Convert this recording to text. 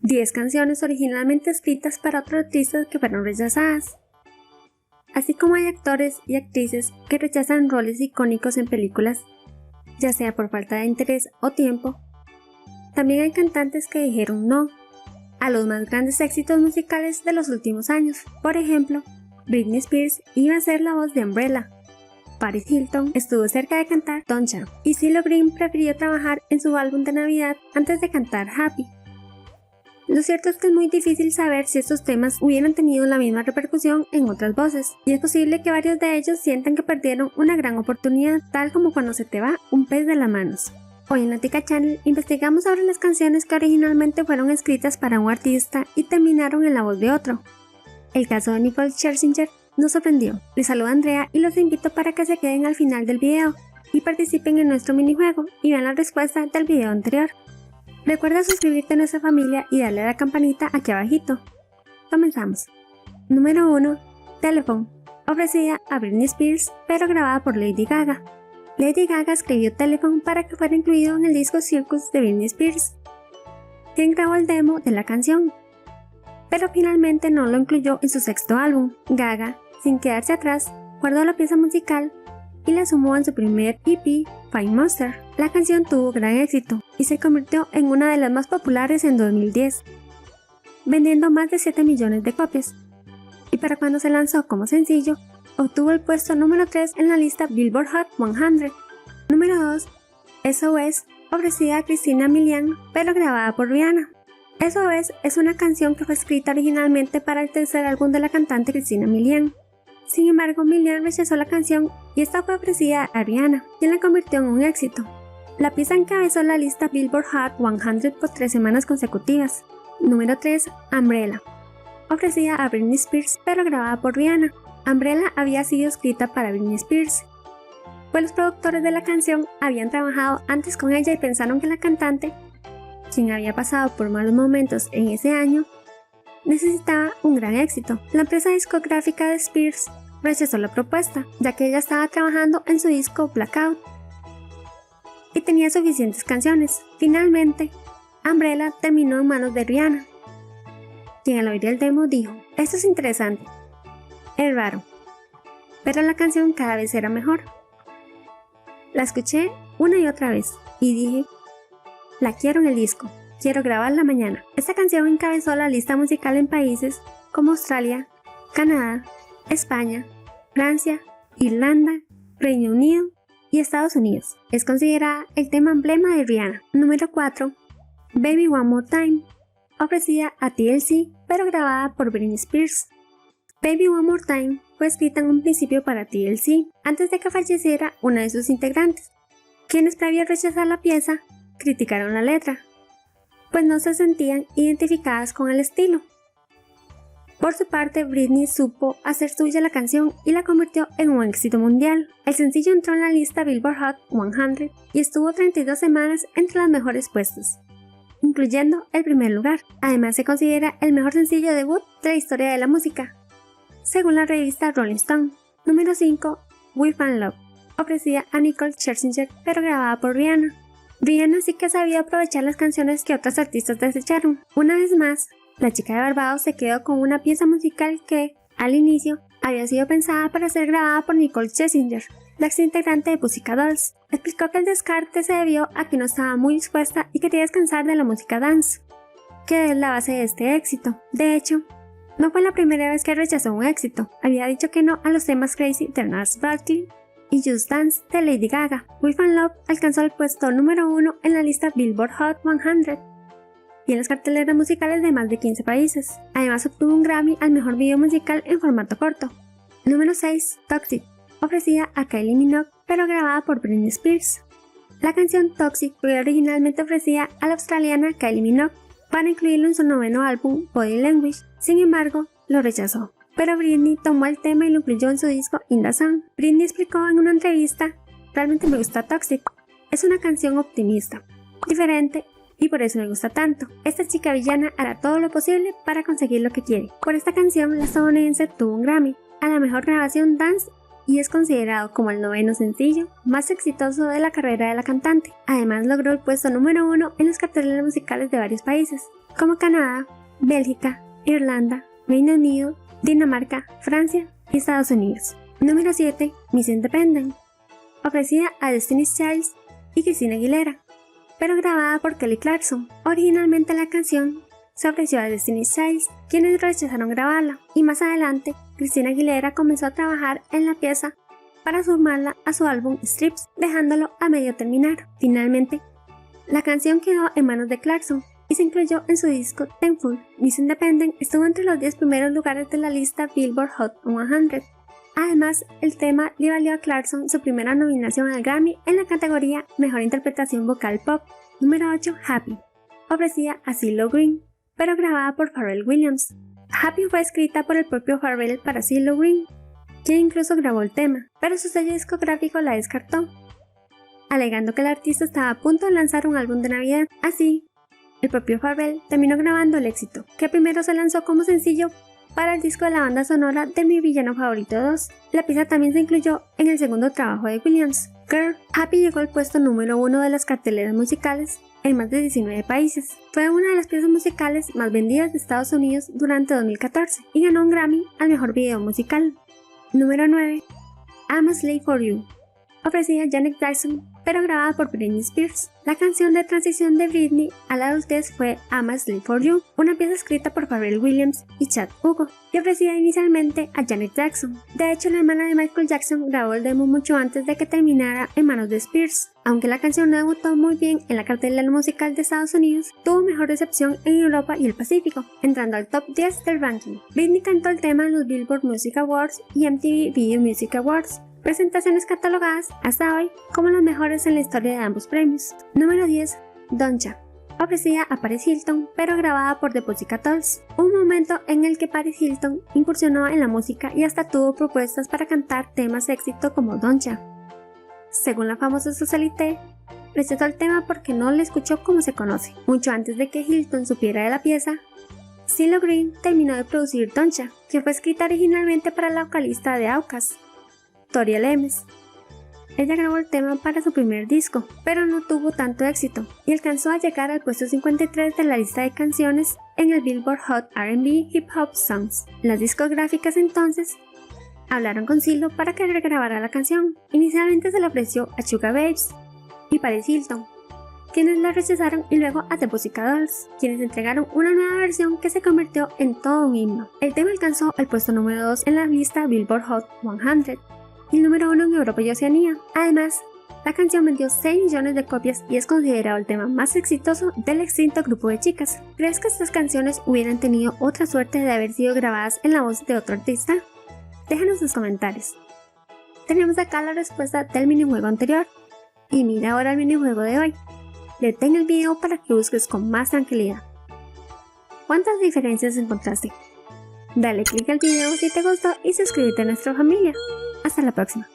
10 canciones originalmente escritas para otros artistas que fueron rechazadas. Así como hay actores y actrices que rechazan roles icónicos en películas, ya sea por falta de interés o tiempo, también hay cantantes que dijeron no a los más grandes éxitos musicales de los últimos años. Por ejemplo, Britney Spears iba a ser la voz de Umbrella. Paris Hilton estuvo cerca de cantar Doncha, y CeeLo Green prefirió trabajar en su álbum de Navidad antes de cantar Happy. Lo cierto es que es muy difícil saber si estos temas hubieran tenido la misma repercusión en otras voces, y es posible que varios de ellos sientan que perdieron una gran oportunidad, tal como cuando se te va un pez de las manos. Hoy en Latica Channel investigamos sobre las canciones que originalmente fueron escritas para un artista y terminaron en la voz de otro. El caso de Nicole Scherzinger nos sorprendió. Les saluda Andrea y los invito para que se queden al final del video y participen en nuestro minijuego y vean la respuesta del video anterior. Recuerda suscribirte a nuestra familia y darle a la campanita aquí abajito. Comenzamos. Número 1. Telephone, ofrecida a Britney Spears pero grabada por Lady Gaga. Lady Gaga escribió Telephone para que fuera incluido en el disco Circus de Britney Spears, quien grabó el demo de la canción, pero finalmente no lo incluyó en su sexto álbum. Gaga, sin quedarse atrás, guardó la pieza musical y la sumó en su primer EP, Fine Monster. La canción tuvo gran éxito y se convirtió en una de las más populares en 2010, vendiendo más de 7 millones de copias, y para cuando se lanzó como sencillo, obtuvo el puesto número 3 en la lista Billboard Hot 100. Número 2. SOS, ofrecida a Christina Milian, pero grabada por Rihanna. SOS es una canción que fue escrita originalmente para el tercer álbum de la cantante Christina Milian. Sin embargo, Milian rechazó la canción y esta fue ofrecida a Rihanna, quien la convirtió en un éxito. La pieza encabezó la lista Billboard Hot 100 por 3 semanas consecutivas. Número 3. Umbrella, ofrecida a Britney Spears pero grabada por Rihanna. Umbrella había sido escrita para Britney Spears, pues los productores de la canción habían trabajado antes con ella y pensaron que la cantante, quien había pasado por malos momentos en ese año, necesitaba un gran éxito. La empresa discográfica de Spears rechazó la propuesta, ya que ella estaba trabajando en su disco Blackout y tenía suficientes canciones. Finalmente, Umbrella terminó en manos de Rihanna, quien al oír el demo dijo: "Esto es interesante, es raro, pero la canción cada vez era mejor". La escuché una y otra vez y dije: "La quiero en el disco, quiero grabarla mañana". Esta canción encabezó la lista musical en países como Australia, Canadá, España, Francia, Irlanda, Reino Unido y Estados Unidos. Es considerada el tema emblema de Rihanna. Número 4. Baby One More Time, ofrecida a TLC pero grabada por Britney Spears. Baby One More Time fue escrita en un principio para TLC antes de que falleciera una de sus integrantes, quienes previo a rechazar la pieza criticaron la letra, pues no se sentían identificadas con el estilo. Por su parte, Britney supo hacer suya la canción y la convirtió en un éxito mundial. El sencillo entró en la lista Billboard Hot 100 y estuvo 32 semanas entre los mejores puestos, incluyendo el primer lugar. Además, se considera el mejor sencillo debut de la historia de la música, según la revista Rolling Stone. Número 5. We Found Love, ofrecida a Nicole Scherzinger pero grabada por Rihanna. Rihanna sí que sabía aprovechar las canciones que otros artistas desecharon. Una vez más, la chica de Barbados se quedó con una pieza musical que, al inicio, había sido pensada para ser grabada por Nicole Scherzinger, la ex integrante de Pussycat Dolls. Explicó que el descarte se debió a que no estaba muy dispuesta y quería descansar de la música dance, que es la base de este éxito. De hecho, no fue la primera vez que rechazó un éxito. Había dicho que no a los temas Crazy de Gnarls Barkley y Just Dance de Lady Gaga. We Found Love alcanzó el puesto número 1 en la lista Billboard Hot 100 y en las carteleras musicales de más de 15 países. Además, obtuvo un Grammy al mejor video musical en formato corto. Número 6. Toxic, ofrecida a Kylie Minogue pero grabada por Britney Spears. La canción Toxic fue originalmente ofrecida a la australiana Kylie Minogue para incluirlo en su noveno álbum Body Language. Sin embargo, lo rechazó, pero Britney tomó el tema y lo incluyó en su disco In The Sun. Britney explicó en una entrevista: "Realmente me gusta Toxic, es una canción optimista, diferente, y por eso me gusta tanto. Esta chica villana hará todo lo posible para conseguir lo que quiere". Por esta canción, la estadounidense tuvo un Grammy a la mejor grabación dance y es considerado como el 9º sencillo más exitoso de la carrera de la cantante. Además logró el puesto número 1 en los carteles musicales de varios países, como Canadá, Bélgica, Irlanda, Reino Unido, Dinamarca, Francia y Estados Unidos. Número 7. Miss Independent, ofrecida a Destiny's Child y Christina Aguilera, pero grabada por Kelly Clarkson. Originalmente la canción se ofreció a Destiny's Child, quienes rechazaron grabarla, y más adelante Christina Aguilera comenzó a trabajar en la pieza para sumarla a su álbum Strips, dejándolo a medio terminar. Finalmente, la canción quedó en manos de Clarkson y se incluyó en su disco Thankful. Miss Independent estuvo entre los 10 primeros lugares de la lista Billboard Hot 100. Además, el tema le valió a Clarkson su primera nominación al Grammy en la categoría Mejor Interpretación Vocal Pop. Número 8. Happy, ofrecida a CeeLo Green, pero grabada por Pharrell Williams. Happy fue escrita por el propio Pharrell para CeeLo Green, quien incluso grabó el tema, pero su sello discográfico la descartó, alegando que el artista estaba a punto de lanzar un álbum de Navidad. Así, el propio Pharrell terminó grabando el éxito, que primero se lanzó como sencillo para el disco de la banda sonora de Mi Villano Favorito 2. La pieza también se incluyó en el segundo trabajo de Williams, Girl. Happy llegó al puesto número 1 de las carteleras musicales en más de 19 países. Fue una de las piezas musicales más vendidas de Estados Unidos durante 2014 y ganó un Grammy al mejor video musical. Número 9. I'm a Slave for You, ofrecida a Janet Jackson, pero grabada por Britney Spears. La canción de transición de Britney a la adultez fue I'm a Slave for You, una pieza escrita por Pharrell Williams y Chad Hugo, y ofrecida inicialmente a Janet Jackson. De hecho, la hermana de Michael Jackson grabó el demo mucho antes de que terminara en manos de Spears. Aunque la canción no debutó muy bien en la cartelera musical de Estados Unidos, tuvo mejor recepción en Europa y el Pacífico, entrando al top 10 del ranking. Britney cantó el tema en los Billboard Music Awards y MTV Video Music Awards, presentaciones catalogadas hasta hoy como las mejores en la historia de ambos premios. Número 10. Doncha, ofrecida a Paris Hilton, pero grabada por The Pussycat Dolls. Un momento en el que Paris Hilton incursionó en la música y hasta tuvo propuestas para cantar temas de éxito como Doncha. Según la famosa Socialité, rechazó el tema porque no le escuchó como se conoce. Mucho antes de que Hilton supiera de la pieza, CeeLo Green terminó de producir Doncha, que fue escrita originalmente para la vocalista de Outkast, Tori Lemes. Ella grabó el tema para su primer disco, pero no tuvo tanto éxito y alcanzó a llegar al puesto 53 de la lista de canciones en el Billboard Hot R&B Hip Hop Songs. Las discográficas entonces hablaron con CeeLo para que regrabara la canción. Inicialmente se le ofreció a Sugar Babes y Paris Hilton, quienes la rechazaron, y luego a The Pussycat Dolls, quienes entregaron una nueva versión que se convirtió en todo un himno. El tema alcanzó el puesto número 2 en la lista Billboard Hot 100 y el número 1 en Europa y Oceanía. Además, la canción vendió 6 millones de copias y es considerado el tema más exitoso del extinto grupo de chicas. ¿Crees que estas canciones hubieran tenido otra suerte de haber sido grabadas en la voz de otro artista? Déjanos sus comentarios. Tenemos acá la respuesta del minijuego anterior. Y mira ahora el minijuego de hoy. Detén el video para que busques con más tranquilidad. ¿Cuántas diferencias encontraste? Dale click al video si te gustó y suscríbete a nuestra familia. Hasta la próxima.